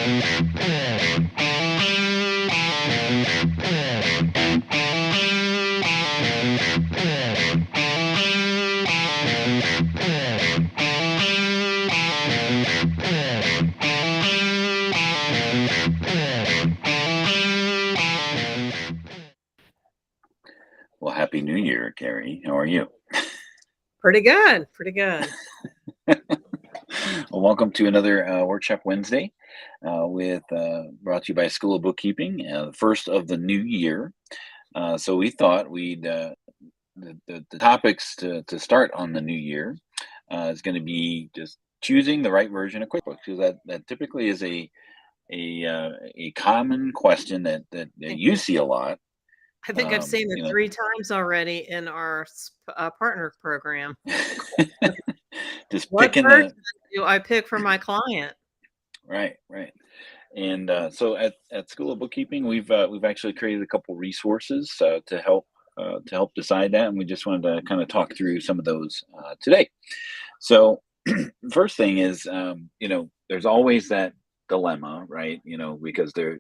Well, Happy New Year, Carrie. How are you? Pretty good, pretty good. Well, welcome to another Workshop Wednesday with brought to you by School of Bookkeeping, the first of the new year. So we thought the topics to start on the new year is going to be just choosing the right version of QuickBooks, because that typically is a common question that you see a lot. I think I've seen it You 3 times already in our partner program. know, just What picking version the do I pick for my client? right. And so at School of Bookkeeping, we've actually created a couple resources to help decide that, and we just wanted to kind of talk through some of those today. So first thing is, there's always that dilemma, right? Because there's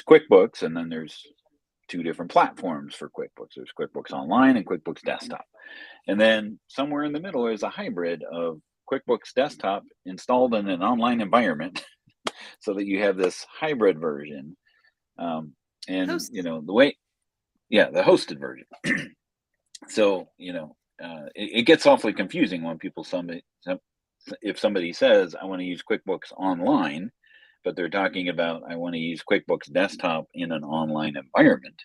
QuickBooks, and then there's two different platforms for QuickBooks. There's QuickBooks Online and QuickBooks Desktop, and then somewhere in the middle is a hybrid of QuickBooks Desktop installed in an online environment so that you have this hybrid version. And Host. the hosted version. So it gets awfully confusing when if somebody says I want to use QuickBooks Online, but they're talking about I want to use QuickBooks Desktop in an online environment,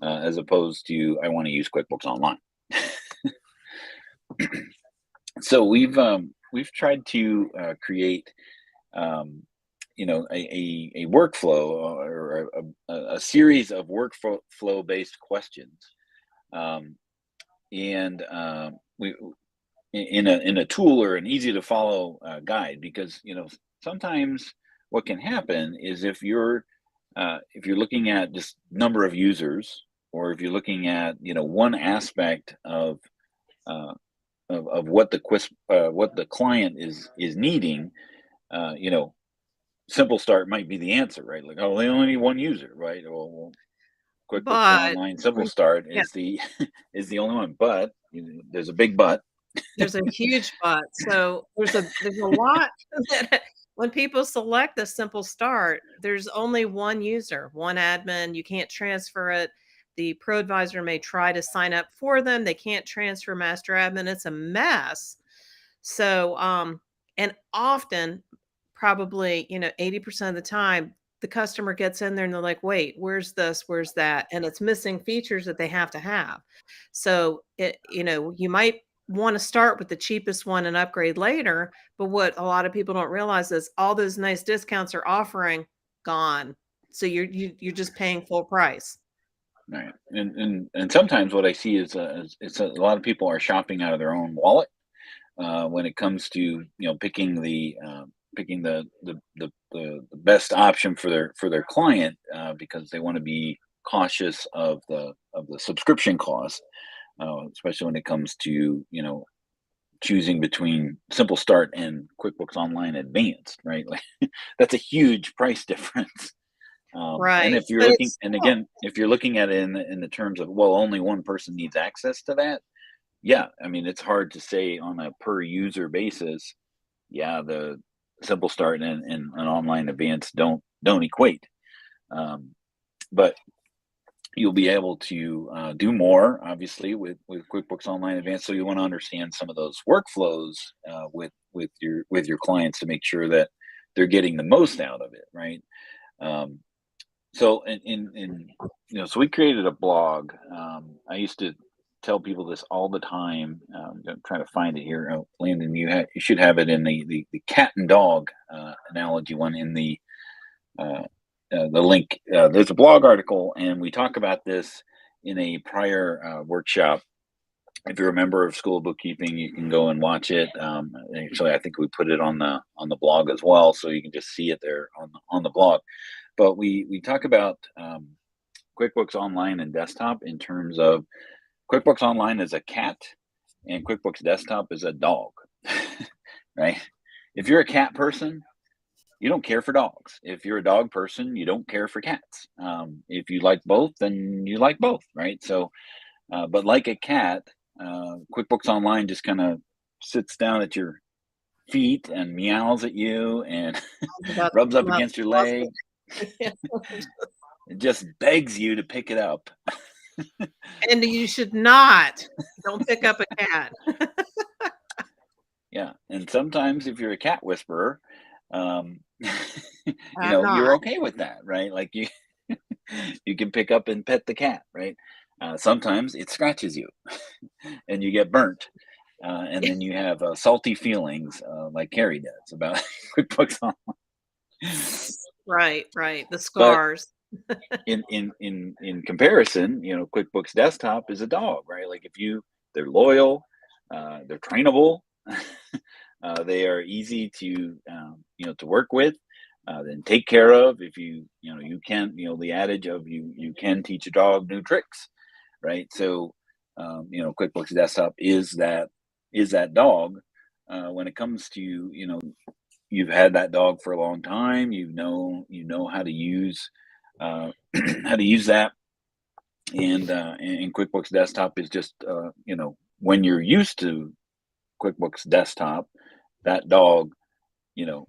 as opposed to I want to use QuickBooks Online. So we've tried to create a workflow or a series of workflow based questions, and we in a tool or an easy to follow guide, because sometimes what can happen is if you're looking at just number of users, or if you're looking at one aspect of what the client is needing, Simple Start might be the answer, right? Like, oh, they only need one user, right? Well, QuickBooks But Online Simple when Start yeah, is the is the only one, but there's a big but. there's a huge but. So there's a lot that when people select the simple start, there's only one user, one admin. You can't transfer it. The pro advisor may try to sign up for them. They can't transfer master admin. It's a mess. So, and often, probably, 80% of the time, the customer gets in there and they're like, wait, where's this? Where's that? And it's missing features that they have to have. So you might want to start with the cheapest one and upgrade later. But what a lot of people don't realize is all those nice discounts are offering gone. So you're just paying full price. Right. And sometimes what I see is it's a lot of people are shopping out of their own wallet when it comes to picking the best option for their client, because they want to be cautious of the subscription cost, especially when it comes to choosing between Simple Start and QuickBooks Online Advanced, right? Like that's a huge price difference. And Right. if you're But looking, it's and still again, if you're looking at it in the terms of, well, only one person needs access to that, yeah, I mean, it's hard to say on a per user basis. Yeah, the Simple Start and an Online Advanced don't equate, um, but you'll be able to do more, obviously, with QuickBooks Online Advanced. So you want to understand some of those workflows with your clients to make sure that they're getting the most out of it, right? Um, so so we created a blog. I used to tell people this all the time. I'm trying to find it here. Oh, Landon, you should have it in the cat and dog analogy one in the link. There's a blog article, and we talk about this in a prior workshop. If you're a member of School of Bookkeeping, you can go and watch it. Actually, I think we put it on the blog as well, so you can just see it there on the blog. But we talk about QuickBooks Online and Desktop in terms of QuickBooks Online is a cat and QuickBooks Desktop is a dog, right? If you're a cat person, you don't care for dogs. If you're a dog person, you don't care for cats. If you like both, then you like both, right? So, but like a cat, QuickBooks Online just kind of sits down at your feet and meows at you and I was about to rubs up come up against your with leg. muscle. Yeah. It just begs you to pick it up. And you should not. Don't pick up a cat. Yeah, and sometimes if you're a cat whisperer, I'm you're not. okay with that, right? Like you you can pick up and pet the cat, right? Sometimes it scratches you and you get burnt. And then you have salty feelings like Carrie does about QuickBooks Online. Right, right, the But scars. in comparison, QuickBooks Desktop is a dog, right? Like if they're loyal, they're trainable, they are easy to work with, then take care of. If you can, the adage of you can teach a dog new tricks, right? So, QuickBooks Desktop is that dog. When it comes to you've had that dog for a long time. You know how to use how to use that, and QuickBooks Desktop is just when you're used to QuickBooks Desktop, that dog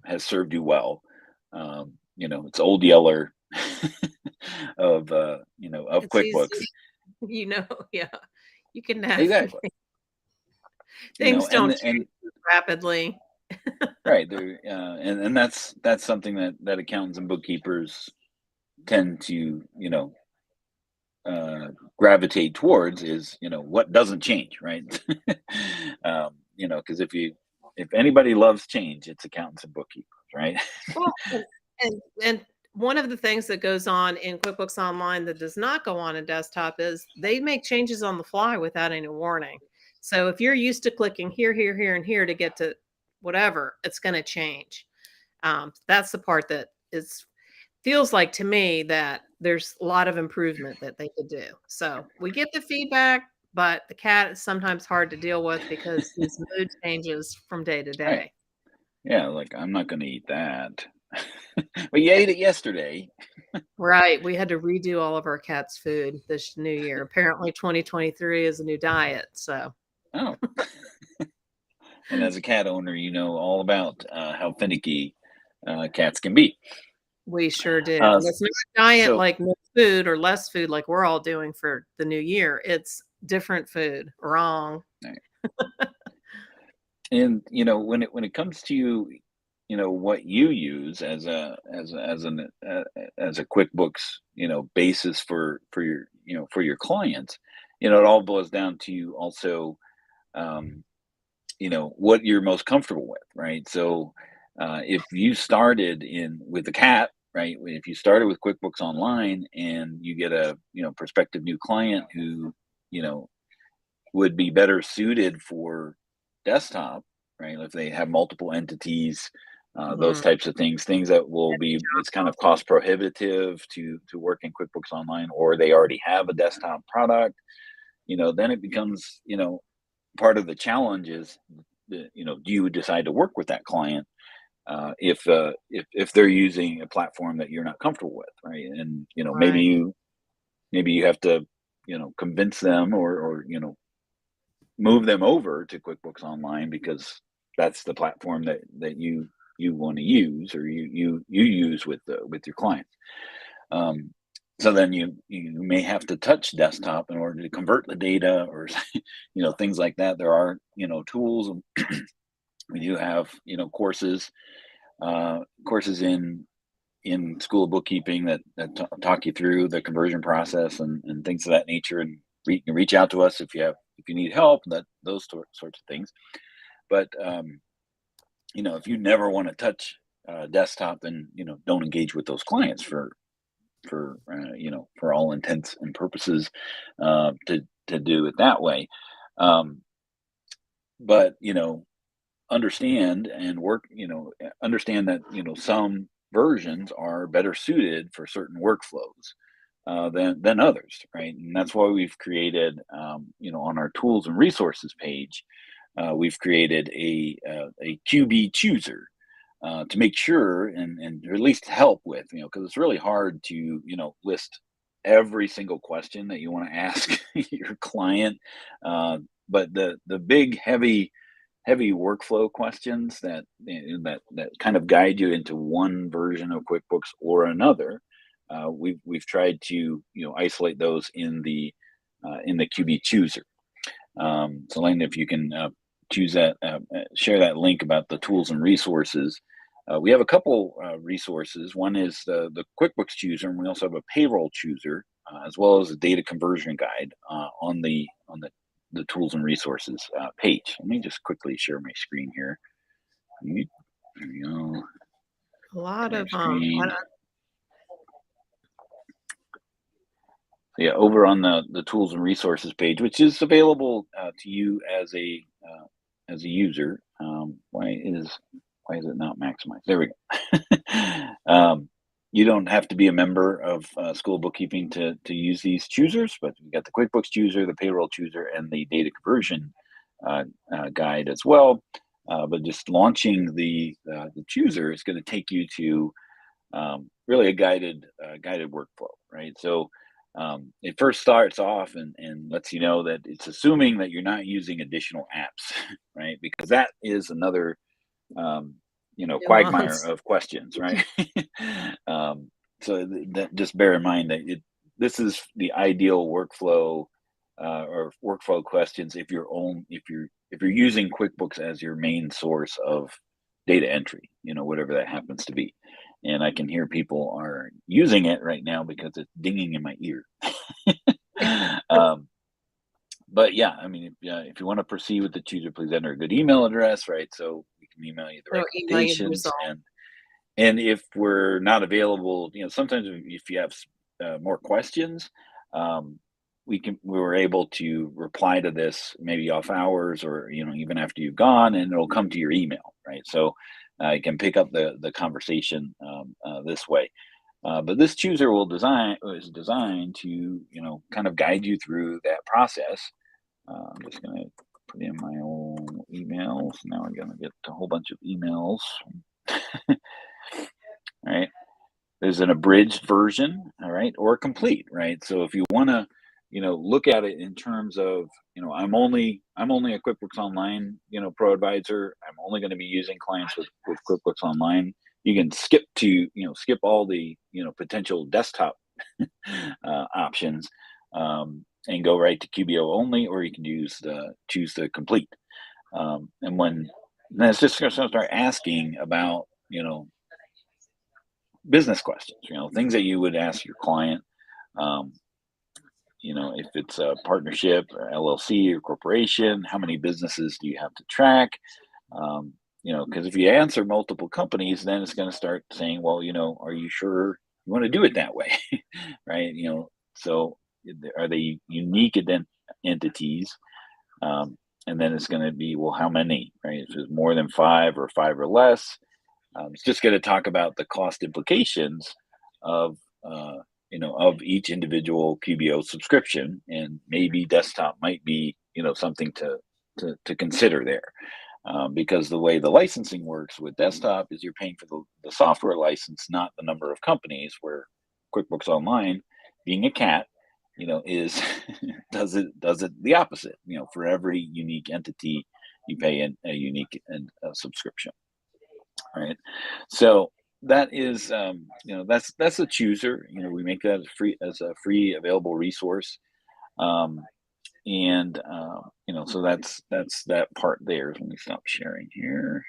has served you well. It's Old Yeller of It's QuickBooks. easy, you know, yeah. You can navigate. Exactly. Things And don't change rapidly. right there, and that's something that accountants and bookkeepers tend to uh, gravitate towards is what doesn't change, right? Because if anybody loves change, it's accountants and bookkeepers, right? Well, and one of the things that goes on in QuickBooks Online that does not go on in desktop is they make changes on the fly without any warning. So if you're used to clicking here, here, here, and here to get to whatever, it's going to change. That's the part that is feels like to me that there's a lot of improvement that they could do. So we get the feedback, but the cat is sometimes hard to deal with because his mood changes from day to Right. day. Yeah, like I'm not going to eat that. But you ate it yesterday. Right, we had to redo all of our cat's food this new year. Apparently 2023 is a new diet, so Oh, and as a cat owner, you know all about how finicky cats can be. we sure do. Uh, And it's not a diet so, like no food or less food like we're all doing for the new year. It's different food. Wrong. right. And when it comes to what you use as a QuickBooks basis for your clients, it all boils down to also um, what you're most comfortable with, right? So if you started in with a cat, right? If you started with QuickBooks Online and you get a prospective new client who you know would be better suited for desktop, right? If they have multiple entities, those Mhm. types of things that will Heavy be, it's kind of job. cost prohibitive to work in QuickBooks Online, or they already have a desktop product. Then it becomes part of the challenge is do you decide to work with that client if they're using a platform that you're not comfortable with, right? And maybe Right. you have to convince them or move them over to QuickBooks Online because that's the platform that you want to use, or you use with your clients. Um, so then you may have to touch desktop in order to convert the data, or things like that. There are tools. We do have courses in School of Bookkeeping that talk you through the conversion process and things of that nature. And you can reach out to us if you need help, those sorts of things. But if you never want to touch desktop, then don't engage with those clients for all intents and purposes, to do it that way. Um, but understand and work. Understand that some versions are better suited for certain workflows than others, right? And that's why we've created, on our tools and resources page, we've created a QB chooser. to make sure and or at least help with, because it's really hard to, list every single question that you want to ask your client. But the big heavy workflow questions that that kind of guide you into one version of QuickBooks or another, we've tried to isolate those in the QB chooser. So, Lane, if you can choose that, share that link about the tools and resources. We have a couple resources. One is the QuickBooks chooser, and we also have a payroll chooser, as well as a data conversion guide on the tools and resources page. Let me just quickly share my screen here. There we go. A lot Share of screen. Yeah, over on the tools and resources page, which is available to you as a user. Why is it not maximized? There we go. You don't have to be a member of School of Bookkeeping to use these choosers, but we got the QuickBooks chooser, the payroll chooser, and the data conversion guide as well. But just launching the chooser is going to take you to really a guided workflow, right? So it first starts off and lets you know that it's assuming that you're not using additional apps, right? Because that is another quagmire nuance. of questions, right? So that just bear in mind that this is the ideal workflow or workflow questions if you're using QuickBooks as your main source of data entry, whatever that happens to be. And I can hear people are using it right now because it's dinging in my ear. But yeah, I mean, if you want to proceed with the chooser, please enter a good email address, right? So we can email you the They'll email you the recommendations. result. And if we're not available, sometimes if you have more questions, um, we were able to reply to this maybe off hours or even after you've gone, and it'll come to your email, right? So you can pick up the conversation this way. But this chooser is designed to kind of guide you through that process. I'm just going to put in my own emails. Now I'm going to get a whole bunch of emails. All right. There's an abridged version, all right, or complete, right? So if you want to, look at it in terms of, I'm only a QuickBooks Online, pro advisor. I'm only going to be using clients with QuickBooks Online. You can skip all the, potential desktop options and go right to QBO only, or you can choose the complete. And then it's just going to start asking about, business questions, things that you would ask your client. Um, if it's a partnership or LLC or corporation, how many businesses do you have to track? Because if you answer multiple companies, then it's going to start saying, well, are you sure you want to do it that way? Right? So are they unique entities? And then it's going to be, well, how many, right? If it's more than five or less, it's just going to talk about the cost implications of of each individual QBO subscription, and maybe desktop might be something to consider there, because the way the licensing works with desktop is you're paying for the software license, not the number of companies. Where QuickBooks Online, being a cat, is does it the opposite. For every unique entity, you pay a unique subscription. Right. So that is, that's a chooser. We make that as a free available resource. And so that's that part there. Let me stop sharing here.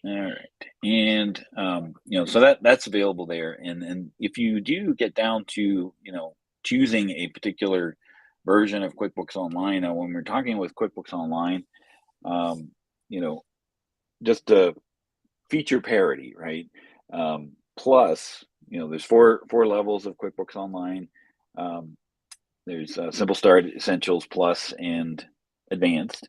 All right. And so that's available there. And if you do get down to choosing a particular version of QuickBooks Online, when we're talking with QuickBooks Online, um, you know, just a feature parity, right? Plus, there's four levels of QuickBooks Online. There's Simple Start, Essentials, Plus, and Advanced.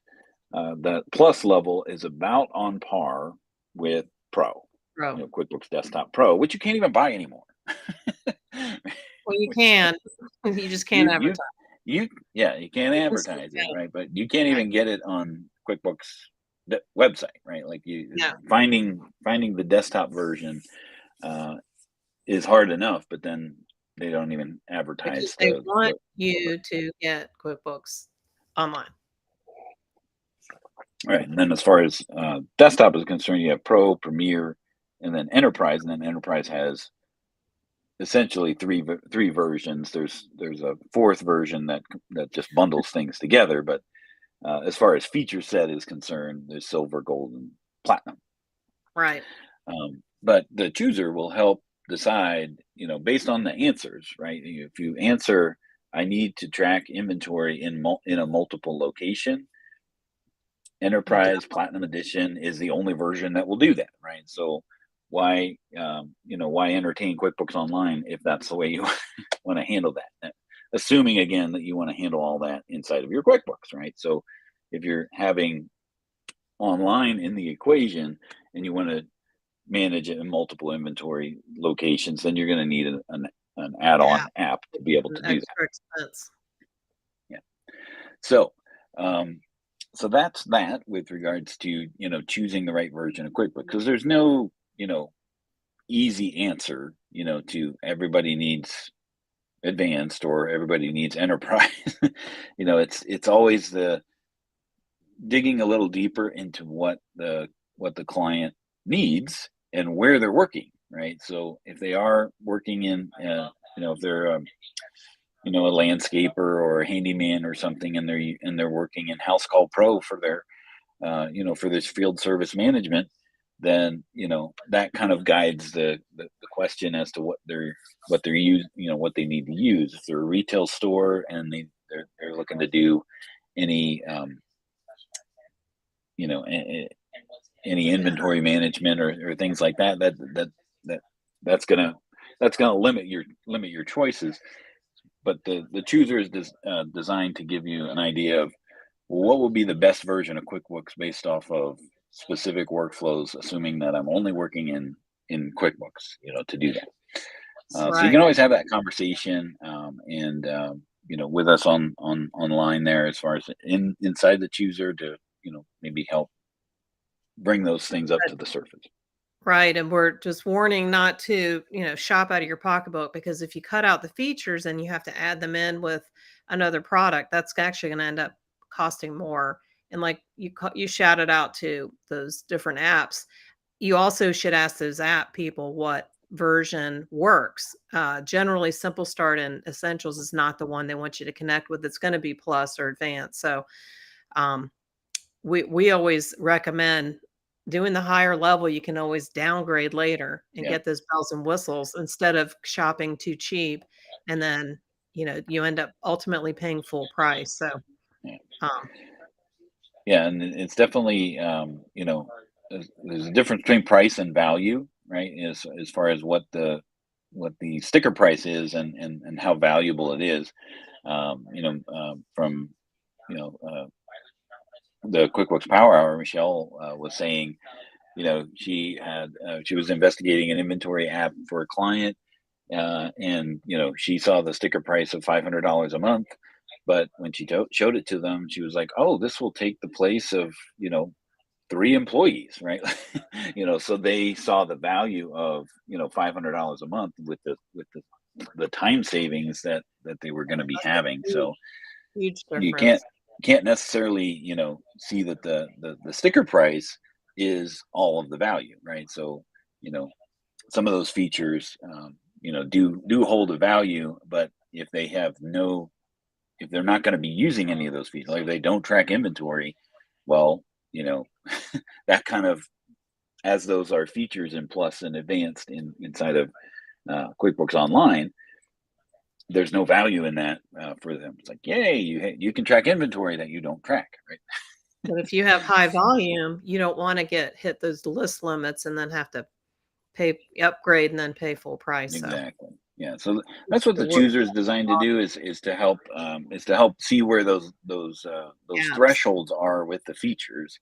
That Plus level is about on par with Pro, Pro. QuickBooks Desktop Pro, which you can't even buy anymore. Well, you can. You just can't you advertise. you you can't advertise it, right? But you can't even get it on QuickBooks website, right? Like Yeah, finding the desktop version is hard enough, but then they don't even because advertise they the want over. you to get QuickBooks Online. Right. And then as far as desktop is concerned, you have Pro, Premier, and then Enterprise. And then Enterprise has essentially three versions. There's a fourth version that just bundles things together. But as far as feature set is concerned, there's Silver, Gold, and Platinum. Right. But the chooser will help decide, based on the answers, right? If you answer, I need to track inventory in a multiple location. Yeah, Enterprise Platinum Edition is the only version that will do that, right? So why entertain QuickBooks Online if that's the way you want to handle that? Assuming again that you want to handle all that inside of your QuickBooks, right? So if you're having online in the equation and you want to manage it in multiple inventory locations, then you're going to need an yeah, add-on app to be able an to do that. extra expense. Yeah. So um, so that's that with regards to choosing the right version of QuickBooks, because there's no easy answer to everybody needs advanced or everybody needs enterprise. It's always the digging a little deeper into what the client needs and where they're working, right? So if they are working in if they're a landscaper or a handyman or something, and they're working in House Call Pro for their for this field service management, then that kind of guides the question as to what they're what they need to use. If they're a retail store and they're looking to do any you know a- any Yeah, inventory management or things like that that's gonna limit your choices. But the chooser is designed to give you an idea of what would be the best version of QuickBooks based off of specific workflows, assuming that I'm only working in QuickBooks, to do that. So you right. can always have that conversation, and with us online there, as far as inside the chooser to maybe help bring those things up to the surface. Right, and we're just warning not to, shop out of your pocketbook because if you cut out the features and you have to add them in with another product, that's actually going to end up costing more. And like you shouted out to those different apps, you also should ask those app people what version works. Generally, Simple Start and Essentials is not the one they want you to connect with. It's going to be Plus or Advanced. So um, we always recommend doing the higher level. You can always downgrade later and Yeah, get those bells and whistles instead of shopping too cheap, and then, you end up ultimately paying full price, so, yeah, um yeah, and it's definitely there's a difference between price and value, right? As far as what the sticker price is and how valuable it is. From you know uh, the QuickBooks Power Hour, Michelle was saying, she was investigating an inventory app for a client, and she saw the sticker price of $500 a month, but when she showed it to them, she was like, "Oh, this will take the place of three employees," right? So they saw the value of $500 a month with the time savings that they were going to be that's a having. huge, So huge you can't difference. necessarily see that the sticker price is all of the value, right? So you know some of those features do hold a value, but if they're not going to be using any of those features, like they don't track inventory, well, you know that kind of, as those are features in Plus and Advanced inside of QuickBooks Online, there's no value in that for them. It's like, yay, you can track inventory that you don't track, right? But if you have high volume, you don't wanna hit those list limits and then have to pay upgrade and then pay full price, so Exactly. Yeah. So that's what the the work chooser is designed to do, is to help see where those gaps. thresholds are with the features,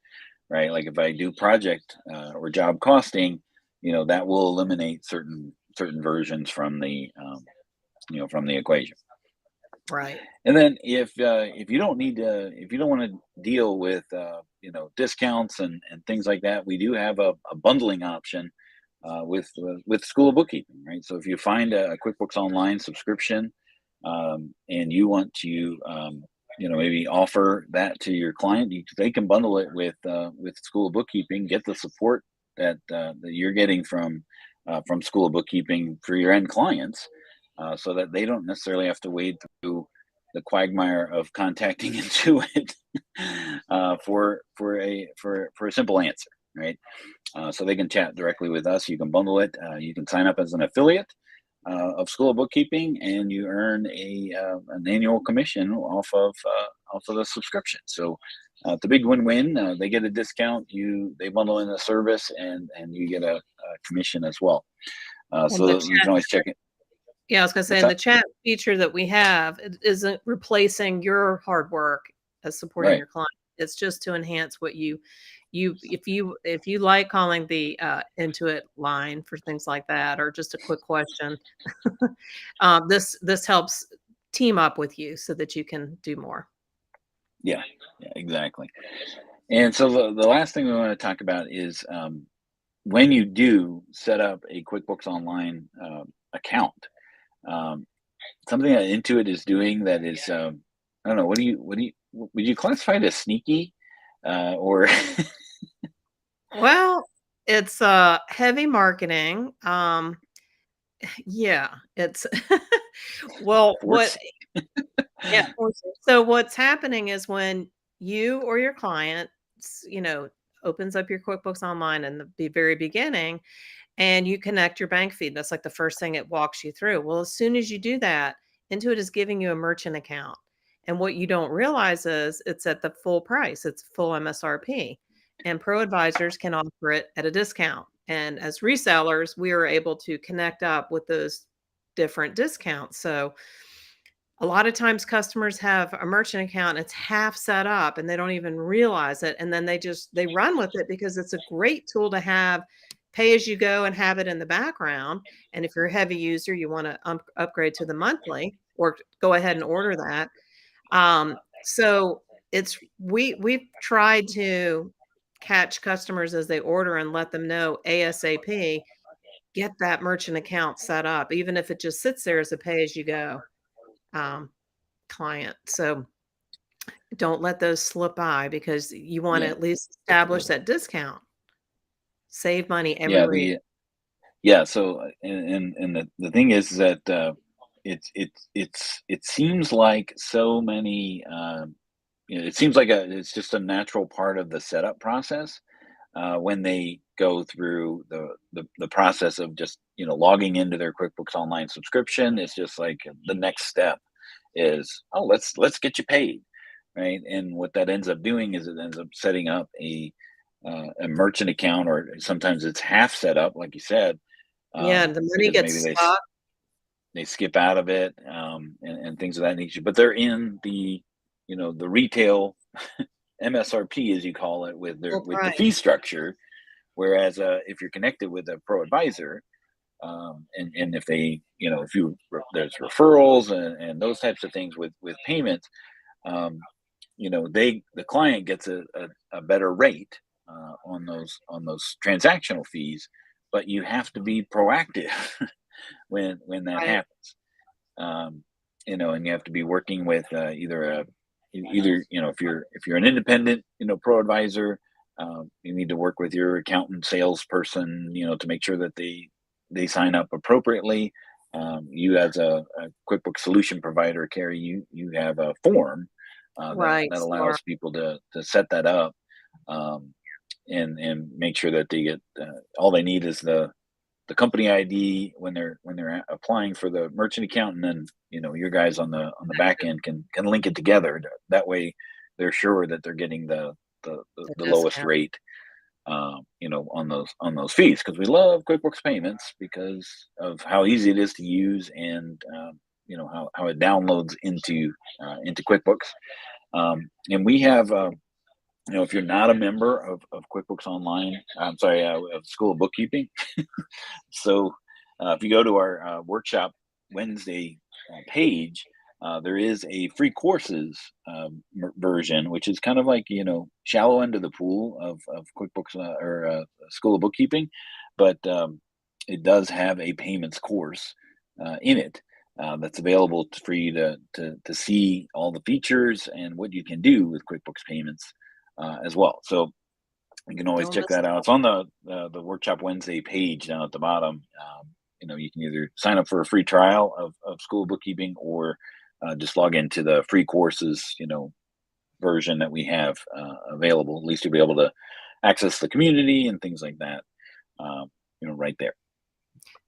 right? Like if I do project or job costing, that will eliminate certain versions from the equation. Right. And then if you don't want to deal with discounts and things like that, we do have a bundling option with School of Bookkeeping, right? So if you find a QuickBooks Online subscription, and you want to maybe offer that to your client, they can bundle it with School of Bookkeeping, get the support that you're getting from School of Bookkeeping for your end clients, so that they don't necessarily have to wade through the quagmire of contacting Intuit for a simple answer, right? So they can chat directly with us. You can bundle it. You can sign up as an affiliate of School of Bookkeeping, and you earn an annual commission off of the subscription. So it's a big win-win. They get a discount. They bundle in a service, and you get a commission as well. And the So you chat can always check it. Yeah, I was gonna say, What's and the that? chat feature that we have, it isn't replacing your hard work as supporting Right. your client. It's just to enhance what if you like calling the, Intuit line for things like that, or just a quick question, this helps team up with you so that you can do more. Yeah. Yeah. Exactly. And so the last thing we want to talk about is when you do set up a QuickBooks Online account. Um, Something that Intuit is doing that is, I don't know, would you classify it as sneaky, or Well, it's, heavy marketing, yeah, it's well, what force? Yeah, forcing. So what's happening is when you or your client, opens up your QuickBooks Online in the very beginning, and you connect your bank feed. That's like the first thing it walks you through. Well, as soon as you do that, Intuit is giving you a merchant account. And what you don't realize is it's at the full price, it's full MSRP. And pro advisors can offer it at a discount. And as resellers, we are able to connect up with those different discounts. So a lot of times customers have a merchant account, it's half set up and they don't even realize it. And then they run with it because it's a great tool to have pay as you go and have it in the background. And if you're a heavy user, you want to upgrade to the monthly or go ahead and order that. So we've tried to catch customers as they order and let them know ASAP, get that merchant account set up, even if it just sits there as a pay as you go. Um, Client. So don't let those slip by because you want to Yeah, at least establish that discount. Save money yeah, everywhere you so and the thing is that it seems like so many, it seems like it's just a natural part of the setup process, when they go through the process of just logging into their QuickBooks Online subscription. It's just like the next step is, oh, let's get you paid, right? And what that ends up doing is it ends up setting up a merchant account, or sometimes it's half set up, like you said, Yeah, the money because maybe gets stuck. they skip out of it, and things of that nature. But they're in the retail MSRP, as you call it, Full with the fee price. structure. Whereas if you're connected with a pro advisor, and if they, if you there's referrals and those types of things with payments, um, the client gets a better rate on those transactional fees, but you have to be proactive when that Right. happens. And you have to be working with either if you're an independent pro advisor, you need to work with your accountant salesperson, to make sure that they sign up appropriately. You as a QuickBooks solution provider, Carrie, you have a form Right. that Smart. allows people to set that up, um, and make sure that they get, all they need is the company ID when they're applying for the merchant account, and then your guys on the back end can link it together. That way, they're sure that they're getting The the lowest discount. rate, on those fees, because we love QuickBooks Payments because of how easy it is to use, and how it downloads into QuickBooks. And we have, if you're not a member of QuickBooks Online, I'm sorry, of School of Bookkeeping. So if you go to our workshop Wednesday page, There is a free courses version, which is kind of like, shallow end of the pool of QuickBooks or School of Bookkeeping, but it does have a payments course in it that's available for you to see all the features and what you can do with QuickBooks payments as well. So you can always Don't check miss that out. out. It's on the Workshop Wednesday page down at the bottom. You can either sign up for a free trial of School of Bookkeeping or just log into the free courses, version that we have available. At least you'll be able to access the community and things like that, right there.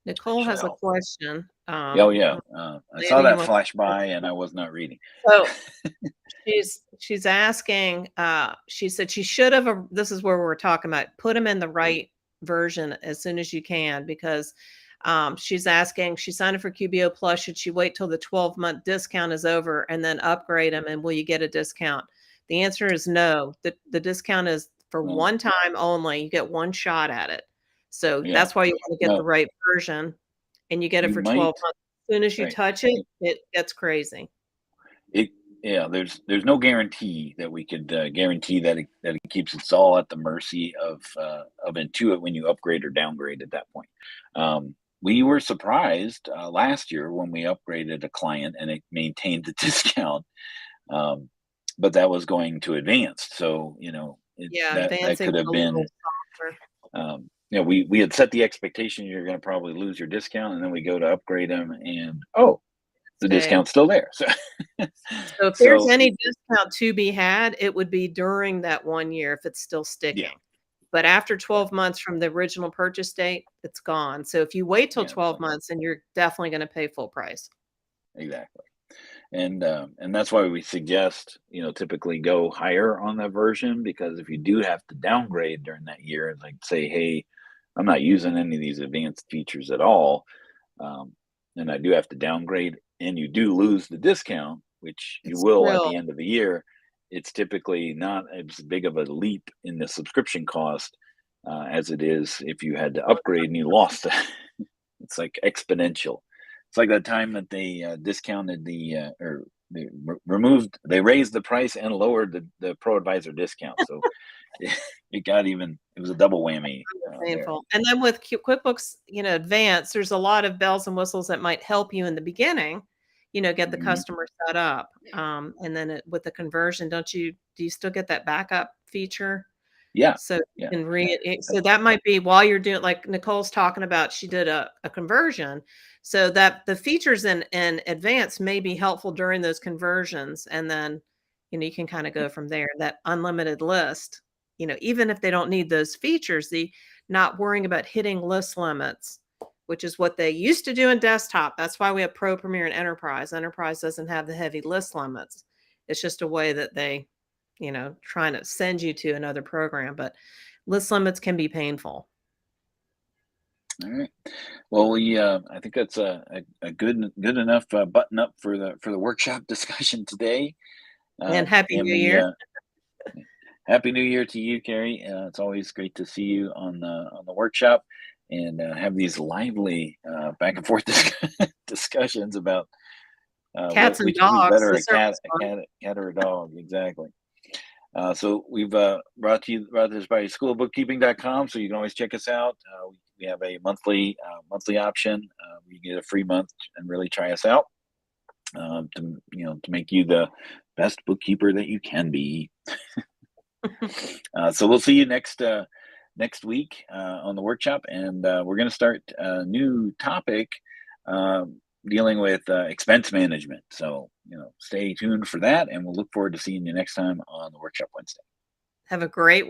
Nicole Should has a help. question. Oh yeah, I saw Maybe you that want flash by and I was not reading. so she's asking, she said she should have this is where we're talking about put them in the right version as soon as you can because she's asking, she signed up for QBO Plus. Should she wait till the 12-month discount is over and then upgrade them? And will you get a discount? The answer is no. The discount is for Well, one time only. You get one shot at it. So yeah, that's why you want to get the no, right version and you get it you for 12 might. months. As soon as you Right. touch it, it gets crazy. It Yeah, there's no guarantee that we could guarantee that it keeps us all at the mercy of Intuit when you upgrade or downgrade at that point. We were surprised last year when we upgraded a client and it maintained the discount, um, but that was going to advanced. So Yeah, that advancing could with have a little been. softer. We had set the expectation you're going to probably lose your discount, and then we go to upgrade them, and oh, the Stay. discount's still there. So, So if there's so any discount to be had, it would be during that 1 year if it's still yeah, sticking. But after yeah, 12 months from the original purchase date, it's gone. So if you wait till yeah. 12 months, then you're definitely gonna pay full price. Exactly. And that's why we suggest, typically go higher on that version, because if you do have to downgrade during that year, like say, hey, I'm not using any of these advanced features at all, um, and I do have to downgrade, and you do lose the discount, which you It's will at still the end of the year, it's typically not as big of a leap in the subscription cost as it is if you had to upgrade and you lost it. It's like exponential. It's like that time that they discounted or they raised the price and lowered the Pro Advisor discount. So it was a double whammy there. painful. And then with QuickBooks, Advanced, there's a lot of bells and whistles that might help you in the beginning, get the Mhm. customer set up. And then with the conversion, do you still get that backup feature? Yeah, So you yeah, can read it uh, so that might be while you're doing like Nicole's talking about, she did a conversion, so that the features in advance may be helpful during those conversions, and then, you can kinda go from there. That unlimited list, even if they don't need those features, the not worrying about hitting list limits, which is what they used to do in desktop. That's why we have Pro, Premier, and Enterprise. Enterprise doesn't have the heavy list limits. It's just a way that they trying to send you to another program, but list limits can be painful. all right. Well, I think that's a good enough button up for the workshop discussion today. And Happy And New we Year. Happy New Year to you, Carrie. It's always great to see you on the workshop and have these lively back and forth discussions about Cats and who's dogs, better, the service fun. a cat or a dog, exactly. So we've brought this by schoolbookkeeping.com, so you can always check us out. We have a monthly option where you get a free month and really try us out to make you the best bookkeeper that you can be. So we'll see you next week on the workshop, and we're going to start a new topic dealing with expense management. So stay tuned for that, and we'll look forward to seeing you next time on the workshop Wednesday. Have a great